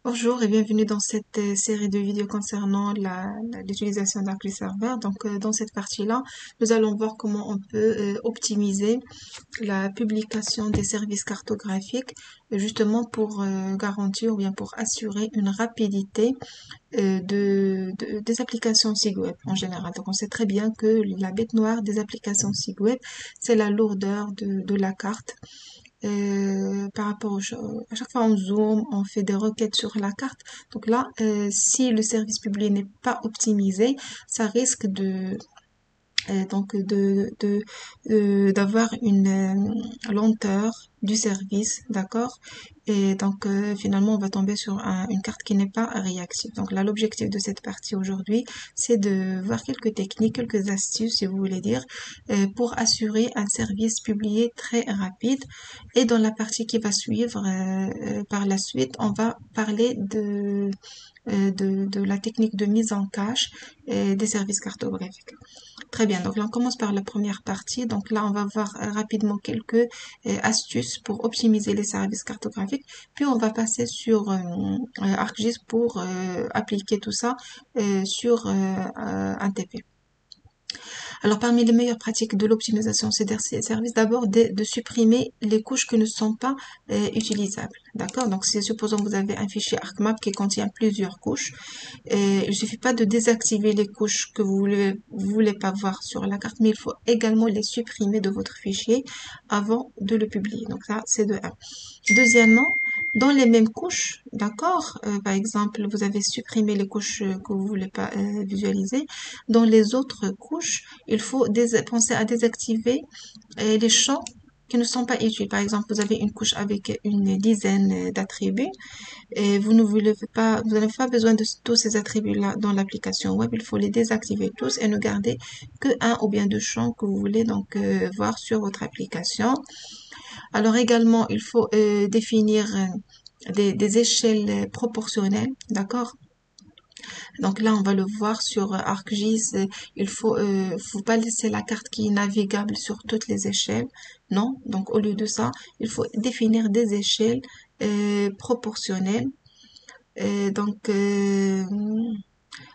Bonjour et bienvenue dans cette série de vidéos concernant l'utilisation d'Appli Server. Dans cette partie-là, nous allons voir comment on peut optimiser la publication des services cartographiques, justement pour garantir ou bien pour assurer une rapidité des applications site web en général. Donc, on sait très bien que la bête noire des applications site web, c'est la lourdeur de la carte par rapport à chaque fois on zoome, on fait des requêtes sur la carte. Donc là, si le service publié n'est pas optimisé, ça risque d'avoir une lenteur du service, d'accord? Et donc finalement on va tomber sur une carte qui n'est pas réactive. Donc là l'objectif de cette partie aujourd'hui, c'est de voir quelques techniques, quelques astuces si vous voulez dire, pour assurer un service publié très rapide. Et dans la partie qui va suivre par la suite, on va parler de la technique de mise en cache des services cartographiques. Très bien, donc là on commence par la première partie. Donc là on va voir rapidement quelques astuces pour optimiser les services cartographiques. Puis on va passer sur ArcGIS pour appliquer tout ça sur un TP. Alors, parmi les meilleures pratiques de l'optimisation ces services, d'abord de supprimer les couches qui ne sont pas utilisables. D'accord? Donc, si supposons que vous avez un fichier ArcMap qui contient plusieurs couches, il suffit pas de désactiver les couches que vous voulez pas voir sur la carte, mais il faut également les supprimer de votre fichier avant de le publier. Donc ça, c'est de 1. Deuxièmement, dans les mêmes couches, d'accord, par exemple, vous avez supprimé les couches que vous voulez pas visualiser. Dans les autres couches, il faut penser à désactiver les champs qui ne sont pas utiles. Par exemple, vous avez une couche avec une dizaine d'attributs et vous n'avez pas besoin de tous ces attributs-là dans l'application web. Il faut les désactiver tous et ne garder que un ou bien deux champs que vous voulez donc voir sur votre application. Alors également, il faut définir des échelles proportionnelles, d'accord? Donc là, on va le voir sur ArcGIS. Faut pas laisser la carte qui est navigable sur toutes les échelles. Non. Donc au lieu de ça, il faut définir des échelles proportionnelles. Donc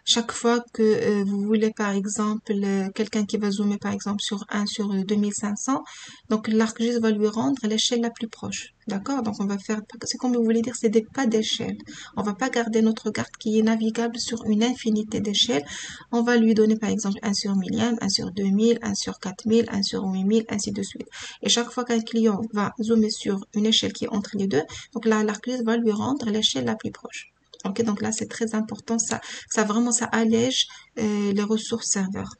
chaque fois que vous voulez, par exemple, quelqu'un qui va zoomer, par exemple, sur 1 sur 2500, donc l'ArcGIS va lui rendre l'échelle la plus proche. D'accord? Donc, on va faire, c'est comme vous voulez dire, c'est des pas d'échelle. On va pas garder notre carte qui est navigable sur une infinité d'échelles. On va lui donner, par exemple, 1 sur 1000, 1 sur 2000, 1 sur 4000, 1 sur 8000, ainsi de suite. Et chaque fois qu'un client va zoomer sur une échelle qui est entre les deux, donc là, l'ArcGIS va lui rendre l'échelle la plus proche. Ok, donc là c'est très important, ça allège les ressources serveurs.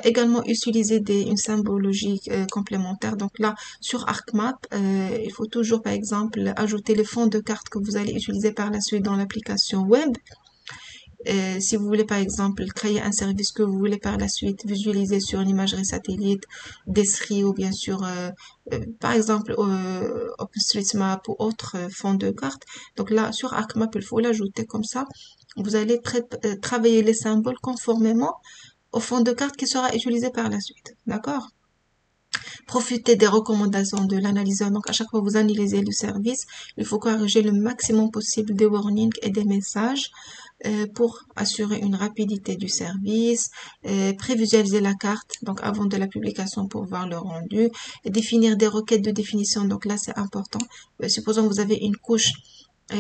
Également utiliser une symbologie complémentaire. Donc là sur ArcMap, il faut toujours par exemple ajouter les fonds de carte que vous allez utiliser par la suite dans l'application web. Si vous voulez par exemple créer un service que vous voulez par la suite visualiser sur une imagerie satellite, d'Esri ou bien sûr par exemple OpenStreetMap ou autre fond de carte. Donc là sur ArcMap il faut l'ajouter comme ça. Vous allez travailler les symboles conformément au fond de carte qui sera utilisé par la suite. D'accord? Profitez des recommandations de l'analyseur. Donc, à chaque fois que vous analysez le service, il faut corriger le maximum possible des warnings et des messages pour assurer une rapidité du service, prévisualiser la carte donc avant de la publication pour voir le rendu, et définir des requêtes de définition. Donc là, c'est important. Supposons que vous avez une couche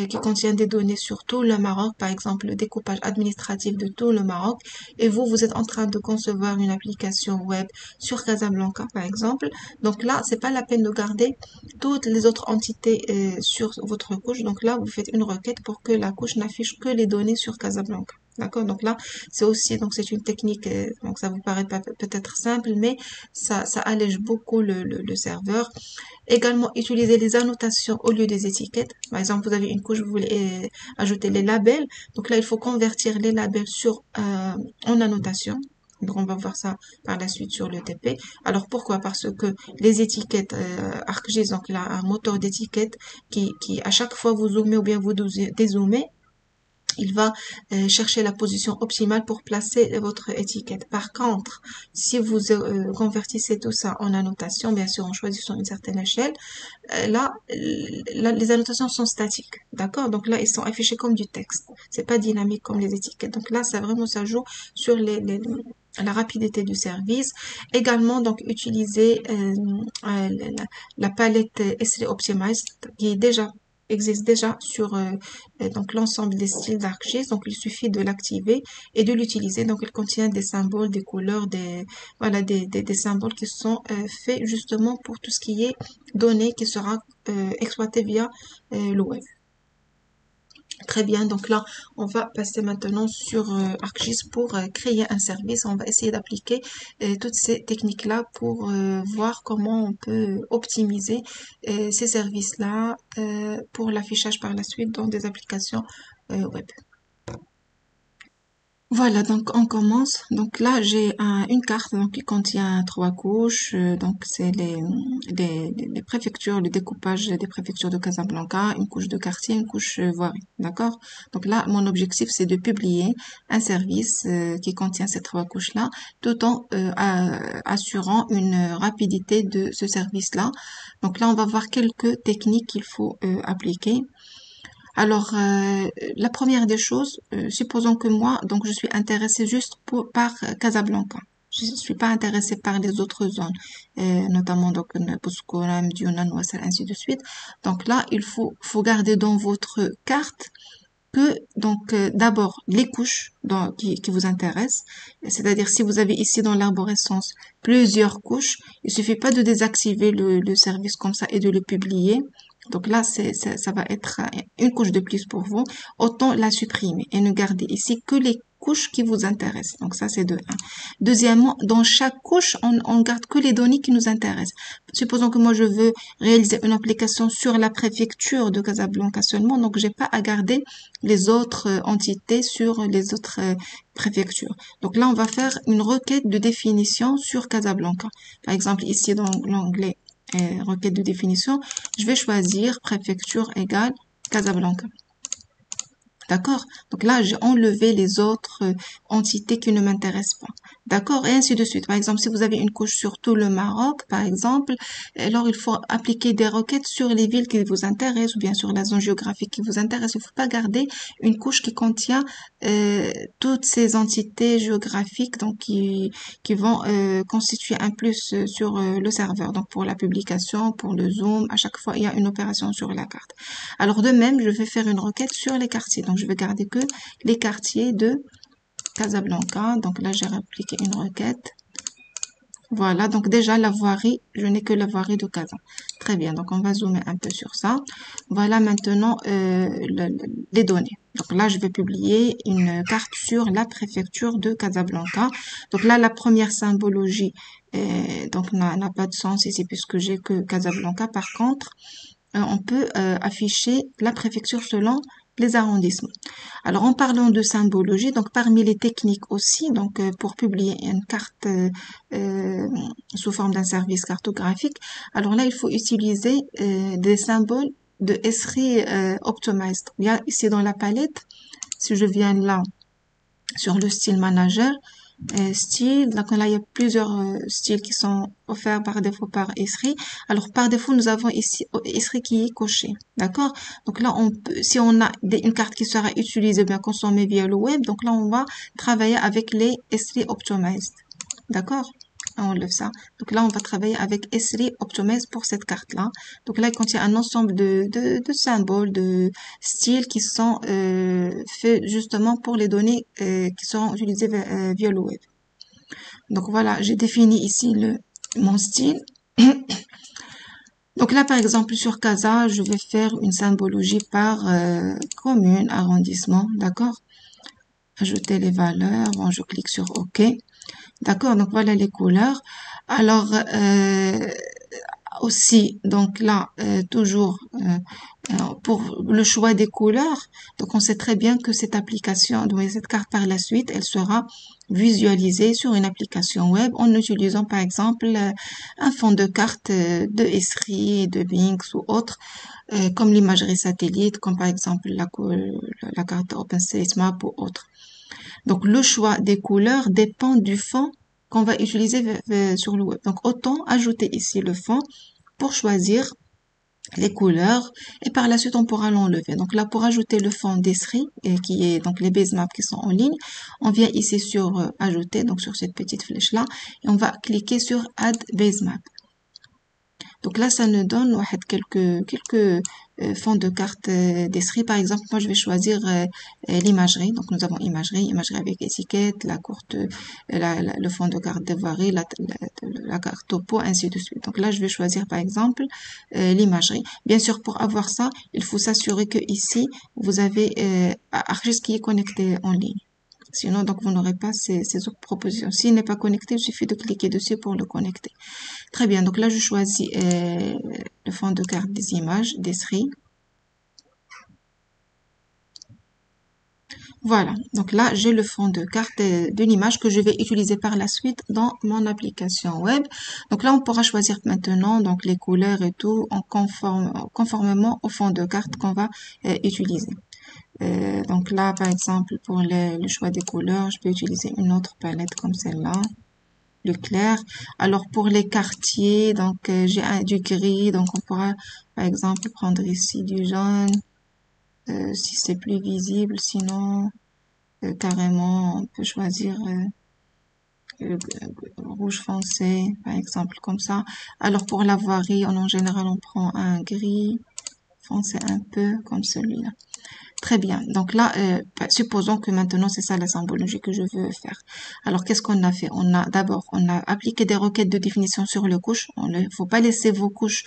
qui contient des données sur tout le Maroc, par exemple le découpage administratif de tout le Maroc, et vous êtes en train de concevoir une application web sur Casablanca, par exemple. Donc là, c'est pas la peine de garder toutes les autres entités sur votre couche. Donc là, vous faites une requête pour que la couche n'affiche que les données sur Casablanca. D'accord? Donc là, c'est une technique, donc ça vous paraît pas peut-être simple, mais ça allège beaucoup le serveur. Également, utiliser les annotations au lieu des étiquettes. Par exemple, vous avez une couche, vous voulez ajouter les labels. Donc là, il faut convertir les labels en annotation. Donc, on va voir ça par la suite sur le TP. Alors, pourquoi? Parce que les étiquettes ArcGIS, donc il a un moteur d'étiquettes qui, à chaque fois vous zoomez ou bien vous dézoomez, il va chercher la position optimale pour placer votre étiquette. Par contre, si vous convertissez tout ça en annotation, bien sûr en choisissant une certaine échelle, les annotations sont statiques, d'accord? Donc là, ils sont affichés comme du texte. C'est pas dynamique comme les étiquettes. Donc là, ça joue sur la rapidité du service. Également, donc, utiliser la palette SL Optimized qui est existe déjà sur donc l'ensemble des styles d'ArcGIS. Donc il suffit de l'activer et de l'utiliser. Donc elle contient des symboles, des couleurs, des symboles qui sont faits justement pour tout ce qui est données qui sera exploité via le web. Très bien, donc là, on va passer maintenant sur ArcGIS pour créer un service. On va essayer d'appliquer toutes ces techniques-là pour voir comment on peut optimiser ces services-là pour l'affichage par la suite dans des applications web. Voilà, donc on commence. Donc là, j'ai une carte donc, qui contient 3 couches. Donc c'est les préfectures, le découpage des préfectures de Casablanca, une couche de quartier, une couche voirie. D'accord? Donc là, mon objectif, c'est de publier un service qui contient ces 3 couches-là, tout en assurant une rapidité de ce service-là. Donc là, on va voir quelques techniques qu'il faut appliquer. Alors, la première des choses, supposons que moi, donc je suis intéressée juste par Casablanca. Je ne suis pas intéressée par les autres zones, notamment donc Bouskoura, Mdiouna, Ouassal, ainsi de suite. Donc là, faut garder dans votre carte que donc d'abord les couches qui vous intéressent, c'est-à-dire si vous avez ici dans l'arborescence plusieurs couches, il suffit pas de désactiver le service comme ça et de le publier. Donc là, ça va être une couche de plus pour vous. Autant la supprimer et ne garder ici que les couches qui vous intéressent. Donc ça, c'est de 1. Deuxièmement, dans chaque couche, on garde que les données qui nous intéressent. Supposons que moi, je veux réaliser une application sur la préfecture de Casablanca seulement, donc j'ai pas à garder les autres entités sur les autres préfectures. Donc là, on va faire une requête de définition sur Casablanca. Par exemple, ici dans l'onglet requête de définition, je vais choisir préfecture égale Casablanca. D'accord? Donc là, j'ai enlevé les autres entités qui ne m'intéressent pas. D'accord? Et ainsi de suite. Par exemple, si vous avez une couche sur tout le Maroc, par exemple, alors il faut appliquer des requêtes sur les villes qui vous intéressent ou bien sur la zone géographique qui vous intéresse. Il ne faut pas garder une couche qui contient toutes ces entités géographiques donc qui vont constituer un plus sur le serveur. Donc pour la publication, pour le zoom, à chaque fois, il y a une opération sur la carte. Alors de même, je vais faire une requête sur les quartiers. Donc je vais garder que les quartiers de Casablanca. Donc là, j'ai appliqué une requête. Voilà, donc déjà la voirie, je n'ai que la voirie de Casa. Très bien, donc on va zoomer un peu sur ça. Voilà maintenant les données. Donc là, je vais publier une carte sur la préfecture de Casablanca. Donc là, la première symbologie donc n'a pas de sens ici puisque j'ai que Casablanca. Par contre, on peut afficher la préfecture selon les arrondissements. Alors, en parlant de symbologie, donc parmi les techniques aussi, donc pour publier une carte sous forme d'un service cartographique, alors là, il faut utiliser des symboles de Esri Optimized. Il y a ici dans la palette, si je viens là sur le style manager, style, donc là il y a plusieurs styles qui sont offerts par défaut par Esri. Alors par défaut nous avons ici Esri qui est coché, d'accord? Donc là on peut, si on a une carte qui sera utilisée bien consommée via le web, donc là on va travailler avec les Esri Optimized, d'accord? On enlève ça. Donc là, on va travailler avec Esri Optimized pour cette carte-là. Donc là, il contient un ensemble de symboles, de styles qui sont faits justement pour les données qui seront utilisées via le web. Donc voilà, j'ai défini ici mon style. Donc là, par exemple, sur Casa, je vais faire une symbologie par commune, arrondissement, d'accord? Ajouter les valeurs. Bon, je clique sur OK. D'accord, donc voilà les couleurs. Alors, aussi, donc là, toujours pour le choix des couleurs, donc on sait très bien que cette application, donc cette carte par la suite, elle sera visualisée sur une application web en utilisant par exemple un fond de carte de Esri, de Binks ou autre, comme l'imagerie satellite, comme par exemple la carte OpenStreetMap ou autre. Donc le choix des couleurs dépend du fond qu'on va utiliser sur le web. Donc autant ajouter ici le fond pour choisir les couleurs et par la suite on pourra l'enlever. Donc là pour ajouter le fond d'Esri qui est donc les basemaps qui sont en ligne, on vient ici sur ajouter, donc sur cette petite flèche là et on va cliquer sur add basemap. Donc là, ça nous donne quelques fonds de cartes d'Esri. Par exemple, moi, je vais choisir l'imagerie. Donc, nous avons imagerie avec étiquette, la courte, le fond de carte de voirie, la carte topo, ainsi de suite. Donc là, je vais choisir, par exemple, l'imagerie. Bien sûr, pour avoir ça, il faut s'assurer que ici, vous avez ArcGIS qui est connecté en ligne. Sinon, donc, vous n'aurez pas ces autres propositions. S'il n'est pas connecté, il suffit de cliquer dessus pour le connecter. Très bien. Donc là, je choisis le fond de carte des images, d'Esri. Voilà. Donc là, j'ai le fond de carte de l'image que je vais utiliser par la suite dans mon application web. Donc là, on pourra choisir maintenant donc les couleurs et tout conformément au fond de carte qu'on va utiliser. Donc là, par exemple, pour le choix des couleurs, je peux utiliser une autre palette comme celle-là, le clair. Alors pour les quartiers, donc j'ai du gris, donc on pourra par exemple prendre ici du jaune, si c'est plus visible. Sinon, carrément, on peut choisir rouge foncé, par exemple, comme ça. Alors pour la voirie, en général, on prend un gris foncé un peu comme celui-là. Très bien. Donc là, supposons que maintenant, c'est ça la symbologie que je veux faire. Alors, qu'est-ce qu'on a fait? D'abord, on a appliqué des requêtes de définition sur les couches. Il ne faut pas laisser vos couches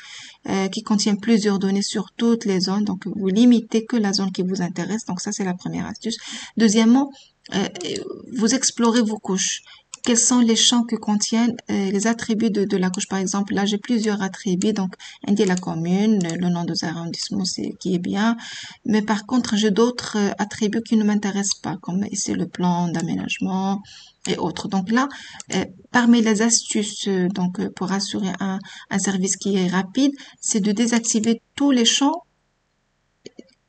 qui contiennent plusieurs données sur toutes les zones. Donc, vous limitez que la zone qui vous intéresse. Donc, ça, c'est la première astuce. Deuxièmement, vous explorez vos couches. Quels sont les champs que contiennent les attributs de la couche? Par exemple, là, j'ai plusieurs attributs. Donc, indiquer la commune, le nom de arrondissement, qui est bien. Mais par contre, j'ai d'autres attributs qui ne m'intéressent pas, comme ici le plan d'aménagement et autres. Donc là, parmi les astuces pour assurer un service qui est rapide, c'est de désactiver tous les champs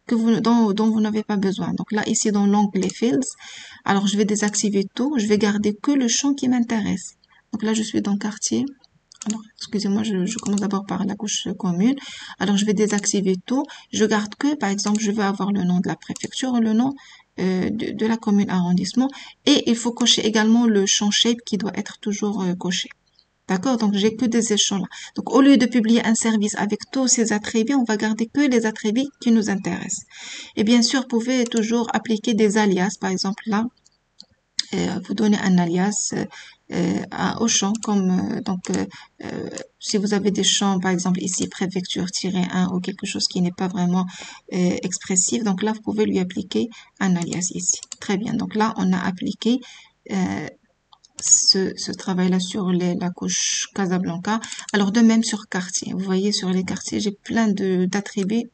dont vous n'avez pas besoin. Donc là, ici dans l'onglet Fields, alors je vais désactiver tout, je vais garder que le champ qui m'intéresse. Donc là, je suis dans quartier. Alors, excusez-moi, je commence d'abord par la couche commune. Alors, je vais désactiver tout. Je garde que, par exemple, je vais avoir le nom de la préfecture, le nom de la commune arrondissement. Et il faut cocher également le champ shape qui doit être toujours coché. D'accord? Donc, j'ai que des échelons là. Donc, au lieu de publier un service avec tous ces attributs, on va garder que les attributs qui nous intéressent. Et bien sûr, vous pouvez toujours appliquer des alias. Par exemple, là, vous donnez un alias au champ, comme si vous avez des champs, par exemple ici préfecture-1 ou quelque chose qui n'est pas vraiment expressif, donc là vous pouvez lui appliquer un alias ici. Très bien, donc là on a appliqué ce travail-là sur la couche Casablanca. Alors de même sur quartier, vous voyez sur les quartiers j'ai plein d'attributs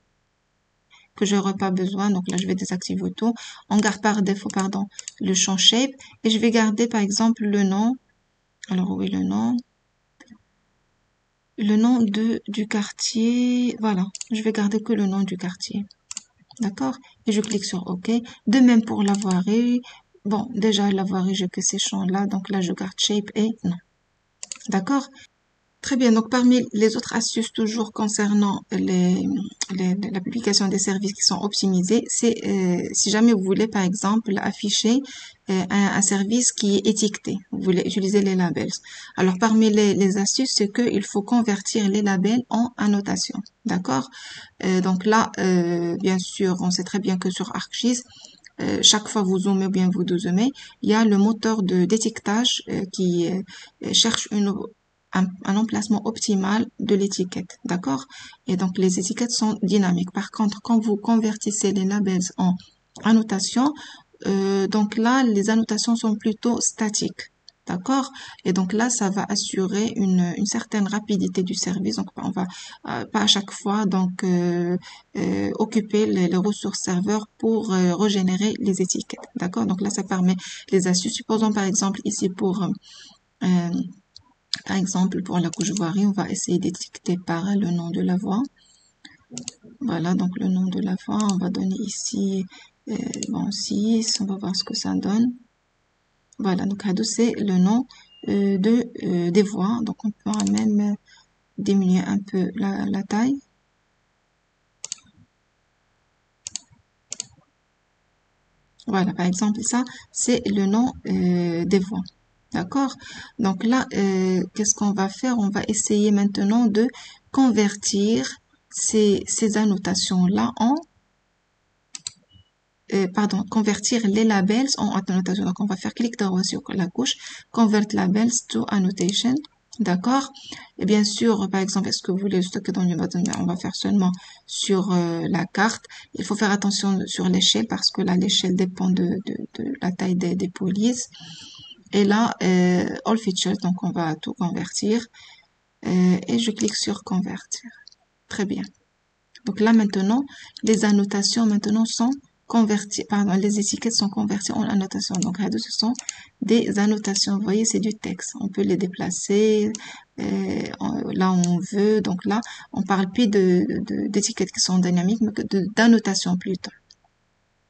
que je n'aurai pas besoin. Donc là, je vais désactiver tout. On garde par défaut, pardon, le champ shape. Et je vais garder, par exemple, le nom. Alors oui, le nom. Le nom du quartier. Voilà. Je vais garder que le nom du quartier. D'accord? Et je clique sur OK. De même pour la voirie. Bon, déjà, la voirie, j'ai que ces champs-là. Donc là, je garde shape et non. D'accord? Très bien, donc parmi les autres astuces toujours concernant la publication des services qui sont optimisés, c'est si jamais vous voulez par exemple afficher un service qui est étiqueté, vous voulez utiliser les labels. Alors parmi les astuces, c'est qu'il faut convertir les labels en annotation, d'accord? Donc là, bien sûr, on sait très bien que sur ArcGIS, chaque fois vous zoomez ou bien vous dézoomez, il y a le moteur d'étiquetage qui cherche un emplacement optimal de l'étiquette, d'accord? Et donc, les étiquettes sont dynamiques. Par contre, quand vous convertissez les labels en annotations, donc là, les annotations sont plutôt statiques. D'accord? Et donc là, ça va assurer une certaine rapidité du service. Donc, on va pas à chaque fois donc occuper les ressources serveurs pour régénérer les étiquettes. D'accord? Donc là, ça permet les astuces. Supposons par exemple ici euh, par exemple pour la couche voirie, on va essayer d'étiqueter par le nom de la voie. Voilà, donc le nom de la voie, on va donner ici bon 6, on va voir ce que ça donne. Voilà, donc Hado, c'est le nom des voies. Donc on peut même diminuer un peu la taille. Voilà, par exemple, ça, c'est le nom des voies. D'accord? Donc là, qu'est-ce qu'on va faire? On va essayer maintenant de convertir ces annotations-là en pardon, convertir les labels en annotation. Donc, on va faire clic droit sur la couche, convert labels to annotation. D'accord? Et bien sûr, par exemple, est-ce que vous voulez stocker dans une base? On va faire seulement sur la carte. Il faut faire attention sur l'échelle parce que là, l'échelle dépend de la taille des polices. Et là, all features, donc on va tout convertir. Et je clique sur convertir. Très bien. Donc là, maintenant, les annotations maintenant sont converties, pardon, les étiquettes sont converties en annotations. Donc, ce sont des annotations. Vous voyez, c'est du texte. On peut les déplacer là où on veut. Donc là, on parle plus d'étiquettes qui sont dynamiques, mais d'annotations plutôt.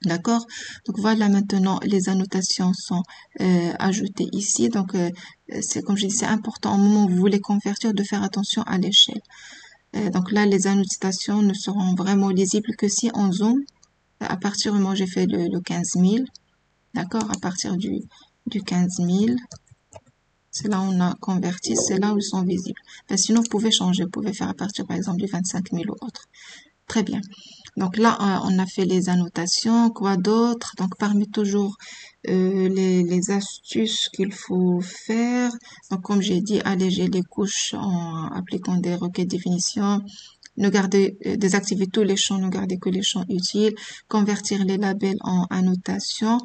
D'accord? Donc voilà, maintenant, les annotations sont ajoutées ici. Donc, c'est comme je dis, c'est important au moment où vous voulez convertir de faire attention à l'échelle. Donc là, les annotations ne seront vraiment lisibles que si on zoome. À partir du moment où j'ai fait le 15 000, d'accord, à partir du 15 000, c'est là où on a converti, c'est là où ils sont visibles. Ben, sinon, vous pouvez changer, vous pouvez faire à partir, par exemple, du 25 000 ou autre. Très bien. Donc là, on a fait les annotations. Quoi d'autre? Donc parmi toujours les astuces qu'il faut faire. Donc comme j'ai dit, alléger les couches en appliquant des requêtes de définition. Ne garder, désactiver tous les champs, ne garder que les champs utiles. Convertir les labels en annotation.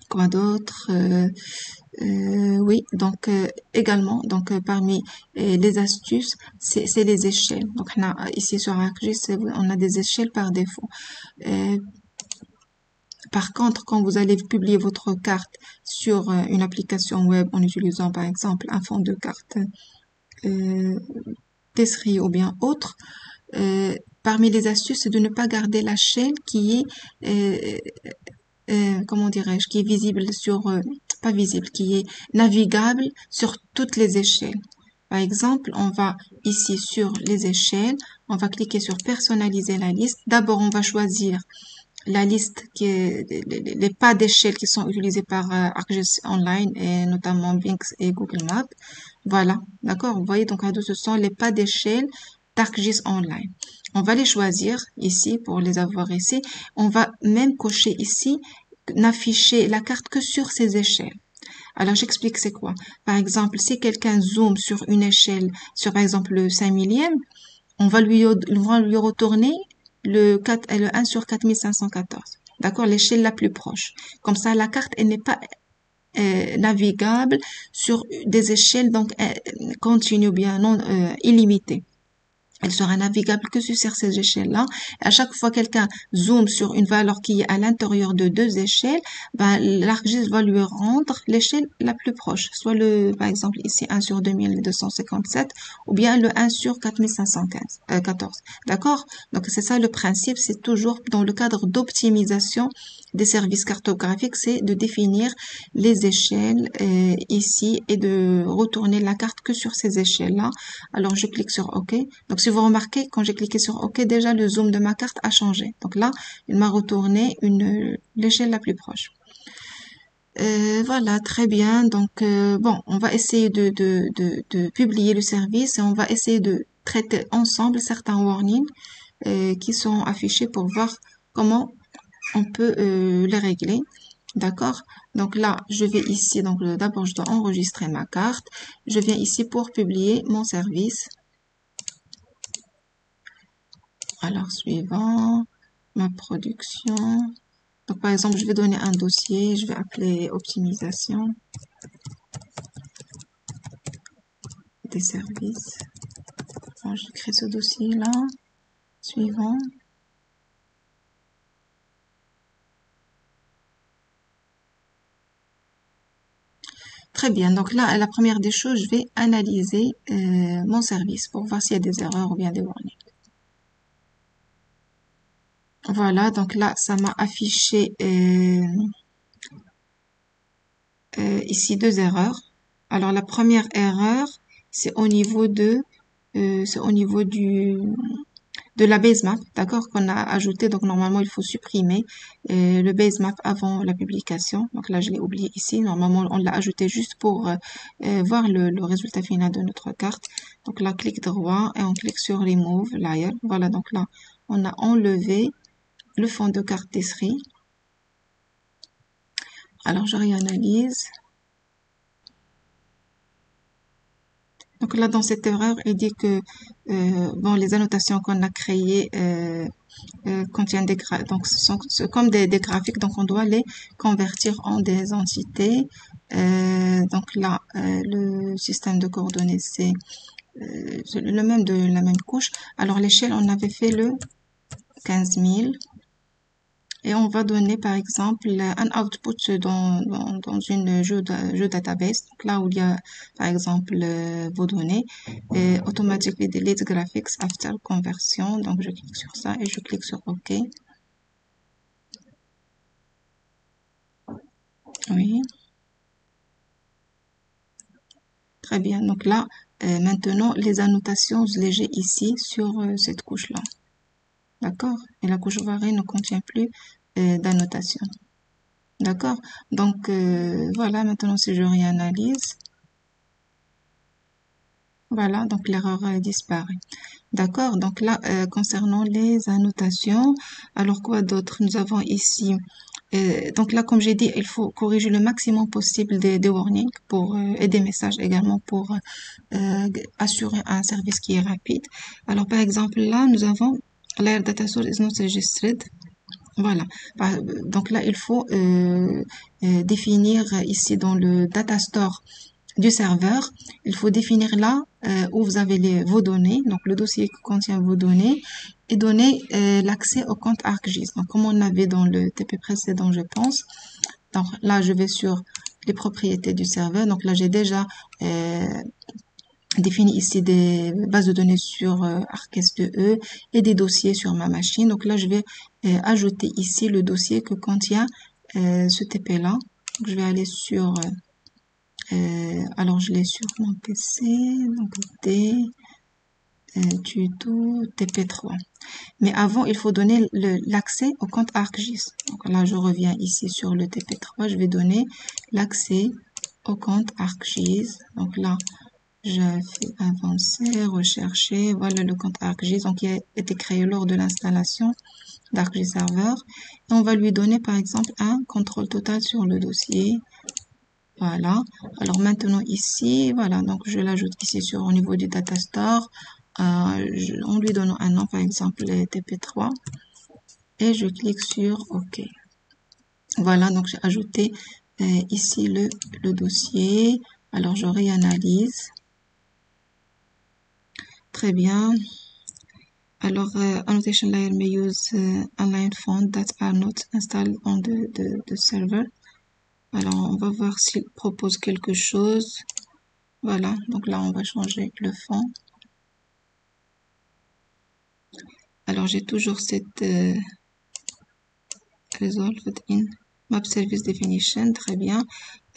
Quoi d'autre? Oui, donc également, donc parmi les astuces, c'est les échelles. Donc on a, ici sur ArcGIS, on a des échelles par défaut. Euh, Par contre, quand vous allez publier votre carte sur une application web en utilisant par exemple un fond de carte Tesserie ou bien autre, parmi les astuces, c'est de ne pas garder la chaîne qui est comment dirais-je, qui est visible sur, pas visible, qui est navigable sur toutes les échelles. Par exemple, on va ici sur les échelles, on va cliquer sur personnaliser la liste. D'abord, on va choisir la liste qui est les pas d'échelle qui sont utilisés par ArcGIS Online et notamment Bing et Google Maps. Voilà, d'accord. Vous voyez donc ce sont les pas d'échelle d'ArcGIS Online. On va les choisir ici pour les avoir ici. On va même cocher ici n'afficher la carte que sur ces échelles. Alors j'explique c'est quoi. Par exemple, si quelqu'un zoome sur une échelle, sur par exemple le 5 millième, on va lui retourner le 1 sur 4514. D'accord, l'échelle la plus proche. Comme ça, la carte, elle n'est pas navigable sur des échelles donc continues, bien non illimitées. Elle sera navigable que sur ces échelles-là. À chaque fois quelqu'un zoome sur une valeur qui est à l'intérieur de deux échelles, ben, l'ArcGIS va lui rendre l'échelle la plus proche, soit le, par exemple ici 1 sur 2257 ou bien le 1 sur 4514. D'accord? Donc c'est ça le principe, c'est toujours dans le cadre d'optimisation des services cartographiques, c'est de définir les échelles ici et de retourner la carte que sur ces échelles-là. Alors je clique sur OK. Donc si vous remarquez, quand j'ai cliqué sur OK, déjà le zoom de ma carte a changé. Donc là, il m'a retourné l'échelle la plus proche. Voilà, très bien. Donc bon, on va essayer de publier le service et on va essayer de traiter ensemble certains warnings qui sont affichés pour voir comment on peut les régler. D'accord? Donc là, je vais ici, donc d'abord je dois enregistrer ma carte. Je viens ici pour publier mon service. Alors, suivant, ma production. Donc, par exemple, je vais donner un dossier, je vais appeler optimisation des services. Bon, je crée ce dossier-là. Suivant. Très bien. Donc là, la première des choses, je vais analyser mon service pour voir s'il y a des erreurs ou bien des warnings. Voilà. Donc là, ça m'a affiché ici deux erreurs. Alors la première erreur, c'est au niveau c'est au niveau de la base map, d'accord, qu'on a ajouté. Donc normalement, il faut supprimer le base map avant la publication. Donc là, je l'ai oublié ici. Normalement, on l'a ajouté juste pour voir le résultat final de notre carte. Donc là, clic droit et on clique sur Remove Layer. Voilà, donc là, on a enlevé le fond de carte d'Esri. Alors, je réanalyse. Donc là, dans cette erreur, il dit que bon, les annotations qu'on a créées contiennent donc ce sont comme des graphiques, donc on doit les convertir en des entités. Donc là, le système de coordonnées, c'est le même de la même couche. Alors l'échelle, on avait fait le 15 000. Et on va donner par exemple un output dans une jeu database, donc là où il y a par exemple vos données, et automatically delete graphics after conversion. Donc je clique sur ça et je clique sur OK. Oui, très bien. Donc là, maintenant les annotations, je les ai ici sur cette couche-là. D'accord? Et la couche variée ne contient plus d'annotation. D'accord? Donc voilà, maintenant si je réanalyse, voilà, donc l'erreur disparaît. D'accord, donc là, concernant les annotations, alors quoi d'autre? Nous avons ici, donc là, comme j'ai dit, il faut corriger le maximum possible des warnings pour, et des messages également pour assurer un service qui est rapide. Alors, par exemple, là, nous avons Layer data source is not registered. Voilà. Donc là, il faut définir ici dans le data store du serveur, il faut définir là où vous avez vos données, donc le dossier qui contient vos données, et donner l'accès au compte ArcGIS. Donc comme on avait dans le TP précédent, je pense. Donc là, je vais sur les propriétés du serveur. Donc là, j'ai déjà défini ici des bases de données sur ArcSDE et des dossiers sur ma machine. Donc là, je vais ajouter ici le dossier que contient ce TP là. Donc, je vais aller sur alors je l'ai sur mon PC, donc D, tuto, TP3. Mais avant, il faut donner l'accès au compte ArcGIS. Donc là, je reviens ici sur le TP3, je vais donner l'accès au compte ArcGIS. Donc là, je fais avancer, rechercher, voilà le compte ArcGIS, donc qui a été créé lors de l'installation d'ArcGIS Server. Et on va lui donner par exemple un contrôle total sur le dossier. Voilà. Alors maintenant ici, voilà, donc je l'ajoute ici sur au niveau du data store. On lui donne un nom, par exemple TP3. Et je clique sur OK. Voilà, donc j'ai ajouté ici le dossier. Alors je réanalyse. Très bien. Alors, annotation layer may use align fonts that are not installed on the server. Alors, on va voir s'il propose quelque chose. Voilà, donc là, on va changer le fond. Alors, j'ai toujours cette resolved in map service definition, très bien.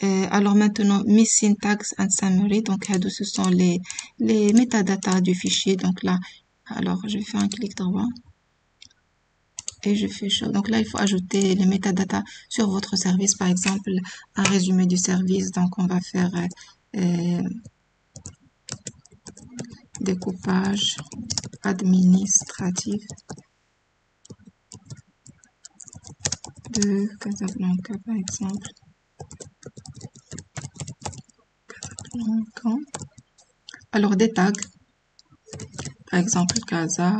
Alors maintenant, missing tags and summary, donc ce sont les métadatas du fichier. Donc là, alors je vais faire un clic droit et je fais show. Donc là, il faut ajouter les métadatas sur votre service, par exemple, un résumé du service. Donc on va faire découpage administratif de Casablanca, par exemple. Casablanca. Alors des tags, par exemple Casa,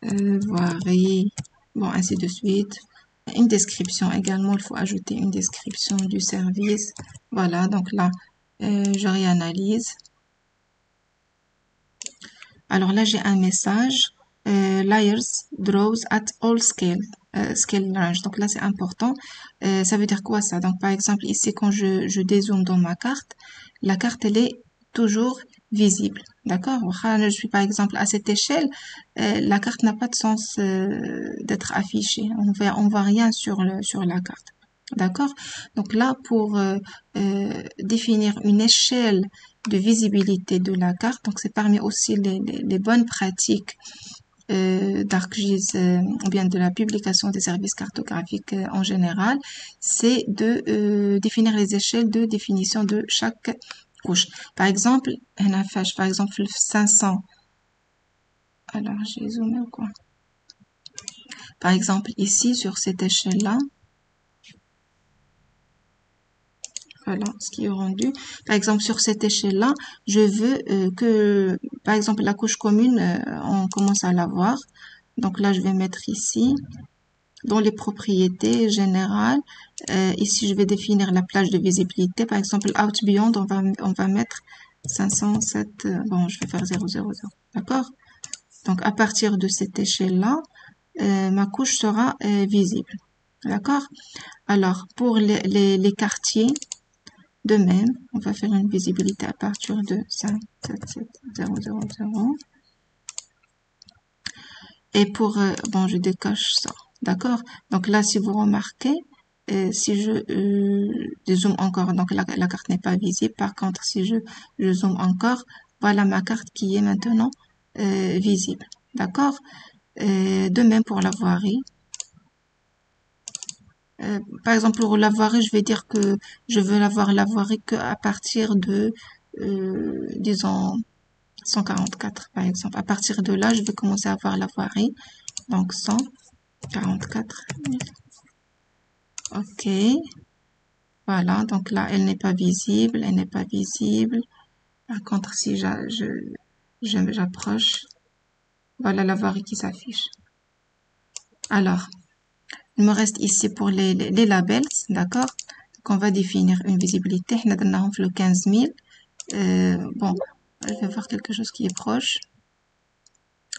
Voirie, bon ainsi de suite. Une description également, il faut ajouter une description du service. Voilà, donc là, je réanalyse. Alors là, j'ai un message. Layers draws at all scale range. Donc là, c'est important. Ça veut dire quoi ça? Donc par exemple, ici, quand je dézoome dans ma carte, la carte, elle est toujours visible. D'accord? Je suis par exemple à cette échelle, la carte n'a pas de sens d'être affichée. On voit rien sur la carte. D'accord? Donc là, pour définir une échelle de visibilité de la carte, donc c'est parmi aussi les bonnes pratiques d'ArcGIS ou bien de la publication des services cartographiques en général, c'est de définir les échelles de définition de chaque couche. Par exemple, par exemple 500. Alors, j'ai zoomé ou quoi? Par exemple, ici, sur cette échelle-là, voilà ce qui est rendu. Par exemple, sur cette échelle-là, je veux que, par exemple, la couche commune, on commence à la voir. Donc là, je vais mettre ici, dans les propriétés générales. Ici, je vais définir la plage de visibilité. Par exemple, Out Beyond, on va mettre 507, bon, je vais faire 000. D'accord? Donc, à partir de cette échelle-là, ma couche sera visible. D'accord? Alors, pour les quartiers, de même, on va faire une visibilité à partir de 577 000. Et pour, bon, je décoche ça. D'accord? Donc là, si vous remarquez, si je dézoome encore, donc la carte n'est pas visible. Par contre, si je zoome encore, voilà ma carte qui est maintenant visible. D'accord? De même pour la voirie. Par exemple, pour la voirie, je vais dire que je veux avoir la voirie qu'à partir de, disons, 144, par exemple. À partir de là, je vais commencer à avoir la voirie. Donc, 144 000. OK. Voilà. Donc là, elle n'est pas visible. Elle n'est pas visible. Par contre, si j'approche, voilà la voirie qui s'affiche. Alors, il me reste ici pour les labels, d'accord? Donc, on va définir une visibilité. On a le 15 000. Bon, je vais voir quelque chose qui est proche.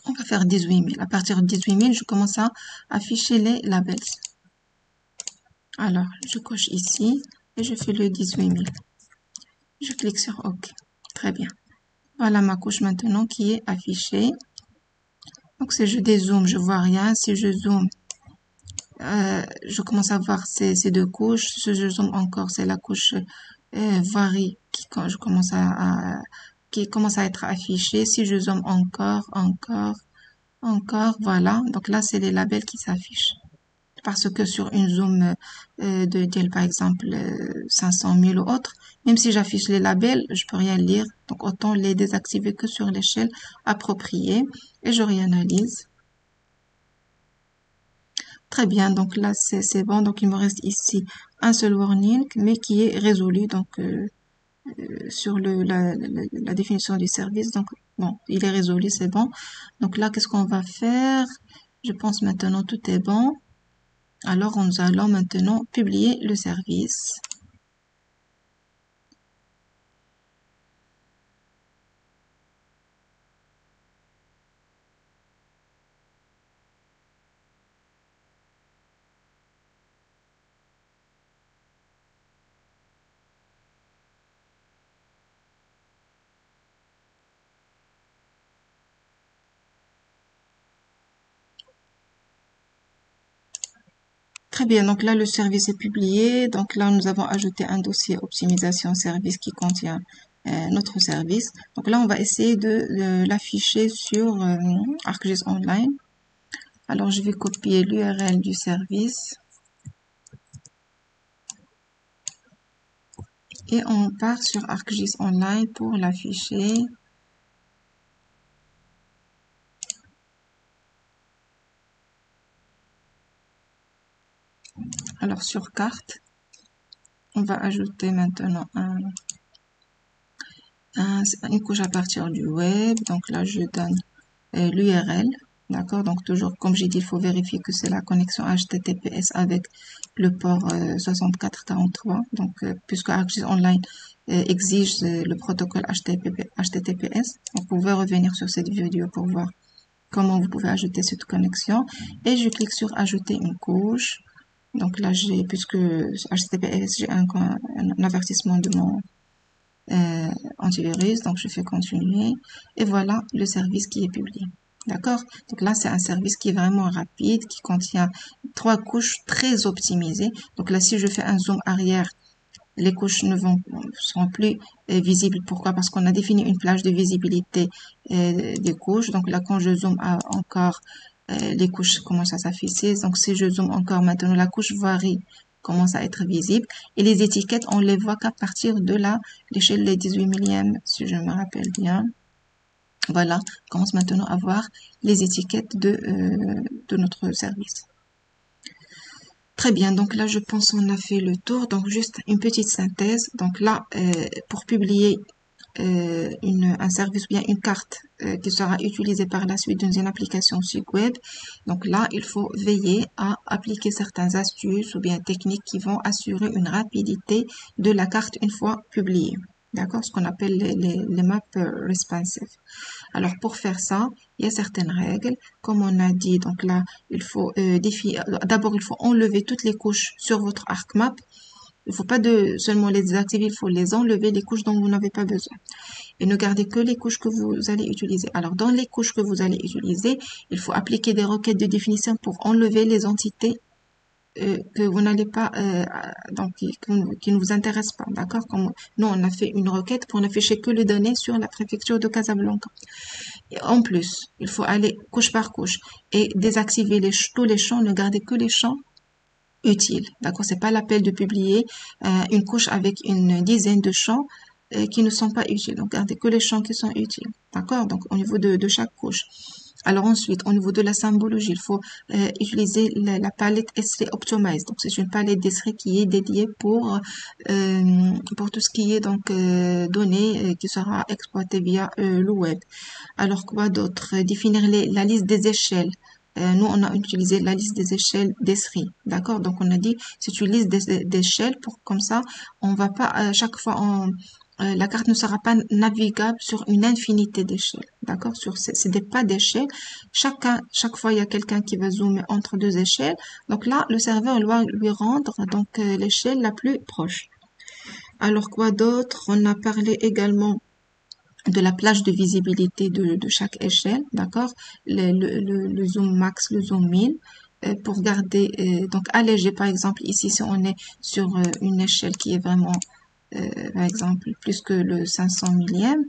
On va faire 18 000. À partir de 18 000, je commence à afficher les labels. Alors, je coche ici et je fais le 18 000. Je clique sur OK. Très bien. Voilà ma couche maintenant qui est affichée. Donc, si je dézoome, je vois rien. Si je zoome, je commence à voir ces deux couches. Si je zoome encore, c'est la couche varie qui commence à être affichée. Si je zoome encore, voilà. Donc là, c'est les labels qui s'affichent. Parce que sur une zoom par exemple 500 000 ou autre, même si j'affiche les labels, je peux rien lire. Donc autant les désactiver que sur l'échelle appropriée. Et je réanalyse. Très bien, donc là c'est bon. Donc il me reste ici un seul warning, mais qui est résolu donc sur la définition du service. Donc bon, il est résolu, c'est bon. Donc là, qu'est-ce qu'on va faire? Je pense maintenant tout est bon. Alors, nous allons maintenant publier le service. Très bien, donc là, le service est publié. Donc là, nous avons ajouté un dossier optimisation service qui contient notre service. Donc là, on va essayer de l'afficher sur ArcGIS Online. Alors, je vais copier l'URL du service. Et on part sur ArcGIS Online pour l'afficher. Alors, sur carte, on va ajouter maintenant une couche à partir du web. Donc là, je donne l'URL. D'accord? Donc, toujours, comme j'ai dit, il faut vérifier que c'est la connexion HTTPS avec le port 6443. Donc, puisque ArcGIS Online exige le protocole HTTPS. Donc, vous pouvez revenir sur cette vidéo pour voir comment vous pouvez ajouter cette connexion. Et je clique sur ajouter une couche. Donc là, puisque HTTPS, j'ai un avertissement de mon antivirus, donc je fais continuer. Et voilà le service qui est publié. D'accord? Donc là, c'est un service qui est vraiment rapide, qui contient 3 couches très optimisées. Donc là, si je fais un zoom arrière, les couches ne seront plus visibles. Pourquoi? Parce qu'on a défini une plage de visibilité des couches. Donc là, quand je zoome encore, les couches commencent à s'afficher. Donc si je zoome encore maintenant, la couche varie commence à être visible. Et les étiquettes, on les voit qu'à partir de l'échelle des 18 millièmes, si je me rappelle bien. Voilà, on commence maintenant à voir les étiquettes de notre service. Très bien, donc là, je pense qu'on a fait le tour. Donc, juste une petite synthèse. Donc là, pour publier un service ou bien une carte qui sera utilisée par la suite dans une application site web, donc là, il faut veiller à appliquer certaines astuces ou bien techniques qui vont assurer une rapidité de la carte une fois publiée. D'accord? Ce qu'on appelle les maps responsive. Alors, pour faire ça, il y a certaines règles. Comme on a dit, donc là, il faut d'abord, il faut enlever toutes les couches sur votre ArcMap. Il ne faut pas seulement les désactiver, il faut les enlever, les couches dont vous n'avez pas besoin. Et ne gardez que les couches que vous allez utiliser. Alors, dans les couches que vous allez utiliser, il faut appliquer des requêtes de définition pour enlever les entités que vous n'allez pas, donc qui ne vous intéressent pas, d'accord? Comme nous, on a fait une requête pour n'afficher que les données sur la préfecture de Casablanca. Et en plus, il faut aller couche par couche et désactiver tous les champs, ne garder que les champs utiles, d'accord? C'est pas l'appel de publier une couche avec une dizaine de champs qui ne sont pas utiles. Donc, gardez que les champs qui sont utiles, d'accord? Donc, au niveau de chaque couche. Alors ensuite, au niveau de la symbologie, il faut utiliser la palette Esri Optimize. Donc c'est une palette d'Esri qui est dédiée pour tout ce qui est donc données qui sera exploité via le web. Alors quoi d'autre? Définir la liste des échelles. Nous, on a utilisé la liste des échelles d'Esri, d'accord? Donc on a dit c'est une liste d'échelles pour comme ça, on va pas chaque fois la carte ne sera pas navigable sur une infinité d'échelles, d'accord? C'est des pas d'échelles. Chaque fois, il y a quelqu'un qui va zoomer entre deux échelles. Donc là, le serveur doit lui rendre donc l'échelle la plus proche. Alors quoi d'autre? On a parlé également de la plage de visibilité de chaque échelle, d'accord? Le zoom max, le zoom min. Pour garder, donc alléger par exemple ici si on est sur une échelle qui est vraiment par exemple, plus que le 500 millième.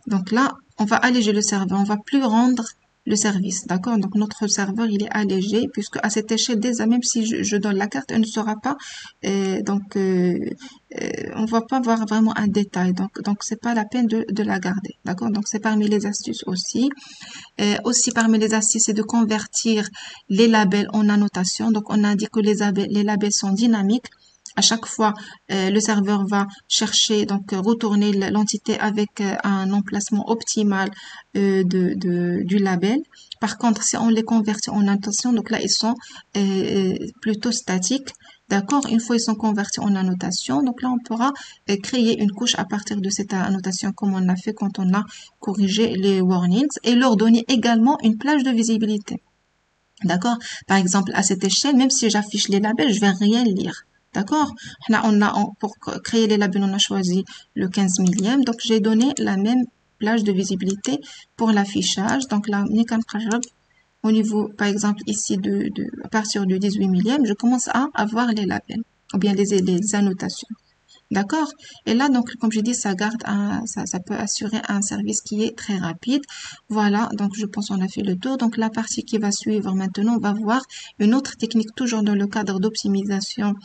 Donc là, on va alléger le serveur, on va plus rendre le service, d'accord? Donc notre serveur, il est allégé, puisque à cette échelle, déjà, même si je donne la carte, elle ne sera pas, on va pas voir vraiment un détail, donc c'est pas la peine de la garder, d'accord? Donc c'est parmi les astuces aussi. Aussi parmi les astuces, c'est de convertir les labels en annotation. Donc on a dit que les labels sont dynamiques. À chaque fois, le serveur va chercher, donc retourner l'entité avec un emplacement optimal du label. Par contre, si on les convertit en annotation, donc là, ils sont plutôt statiques. D'accord? Une fois ils sont convertis en annotation, donc là, on pourra créer une couche à partir de cette annotation comme on a fait quand on a corrigé les warnings et leur donner également une plage de visibilité. D'accord? Par exemple, à cette échelle, même si j'affiche les labels, je vais rien lire. D'accord? Pour créer les labels, on a choisi le 15 millième. Donc, j'ai donné la même plage de visibilité pour l'affichage. Donc, là, au niveau, par exemple, ici, à partir du 18 millième, je commence à avoir les labels, ou bien les annotations. D'accord? Et là, donc, comme je dis, ça peut assurer un service qui est très rapide. Voilà. Donc, je pense qu'on a fait le tour. Donc, la partie qui va suivre maintenant, on va voir une autre technique toujours dans le cadre d'optimisation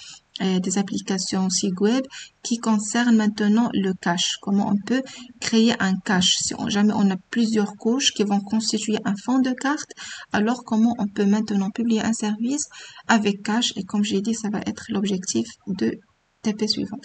des applications site web qui concerne maintenant le cache. Comment on peut créer un cache si jamais on a plusieurs couches qui vont constituer un fond de carte. Alors, comment on peut maintenant publier un service avec cache et comme j'ai dit, ça va être l'objectif de TP suivant.